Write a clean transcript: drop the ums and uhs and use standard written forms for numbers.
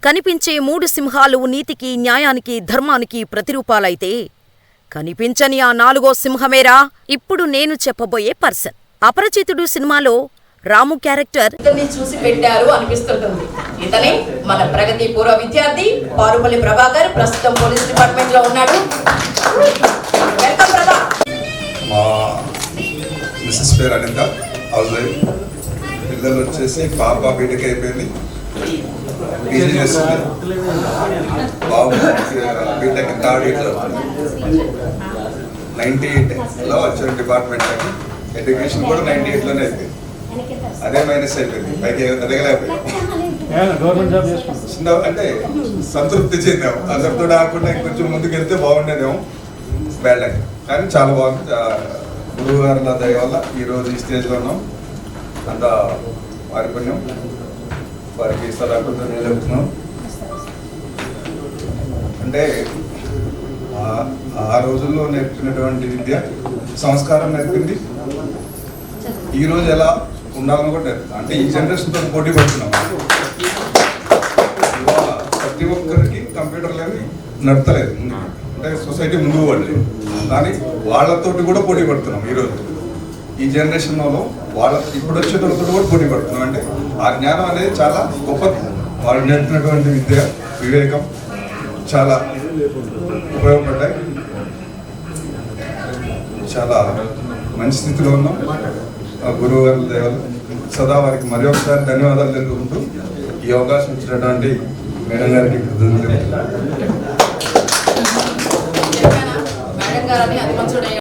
కనిపించే 3 సింహాలు నీతికి, న్యాయానికి, ధర్మానికి ప్రతిరూపాలైతే కనిపించని ఆ 4వ సింహమేరా ఇప్పుడు నేను చెప్పబోయే పర్సన్. అపరిచితుడు సినిమాలో రాము క్యారెక్టర్ ఇతన్ని చూసి పెట్టారు అనిపిస్తుంటుంది. ఇతనే మన ప్రగతి పూర్వ విద్యార్థి పారుపల్లి ప్రభాకర్, ప్రస్తుతం పోలీస్ డిపార్ట్మెంట్ లో ఉన్నాడు. Welcome brother. మా మిస్సెస్ పేరు అనిత, హౌస్ వైఫ్. పిల్లలు వచ్చేసి పాప బీటెక్ అయిపోయింది, పీజీ చేస్తుంది. బాబు బీటెక్ థర్డ్ ఇయర్ 98లో వచ్చారు డిపార్ట్మెంట్లోకి. ఎడ్యుకేషన్ కూడా 98లోనే అయిపోయింది. అదే మైనస్ అయిపోయింది, పైకి ఎదగలేకపోయింది. అంటే సంతృప్తి చెందాము. అందరితో ఆకుండా ఇంకొంచెం ముందుకు వెళ్తే బాగుండేదేమో. బ్యాడ్ లైక్ కానీ చాలా బాగుంది. గురువు గారుల దయ వల్ల ఈరోజు ఈ స్టేజ్లో ఉన్నాం. అంతా వారి పుణ్యం. వారికి సదాకృతం చెప్తున్నాం. అంటే ఆ రోజుల్లో నేర్పినటువంటి విద్య సంస్కారం నేర్పింది. ఈరోజు ఎలా ఉండాలని కూడా నేర్పుతాం. అంటే ఈ జనరేషన్తో పోటీ పడుతున్నాం. ఇవాళ ప్రతి ఒక్కరికి కంప్యూటర్ లేని నడతలేదు. అంటే సొసైటీ ముందుకు పడలేదు, కానీ వాళ్ళతోటి కూడా పోటీ పడుతున్నాం. ఈరోజు ఈ జనరేషన్లో ఇప్పుడు వచ్చేటోళ్ళతో కూడా పోటీ పడుతున్నాం. అంటే ఆ జ్ఞానం అనేది చాలా గొప్పది. వాళ్ళు నేర్పినటువంటి విద్య, వివేకం చాలా ఉపయోగపడ్డాయి. చాలా మంచి స్థితిలో ఉన్నాం. గురువు గారి దేవాలు సదా వారికి మరి ఒకసారి ధన్యవాదాలు తెలుపుకుంటూ ఈ అవకాశం ఇచ్చినటువంటి మేడం గారికి కృతజ్ఞతలు.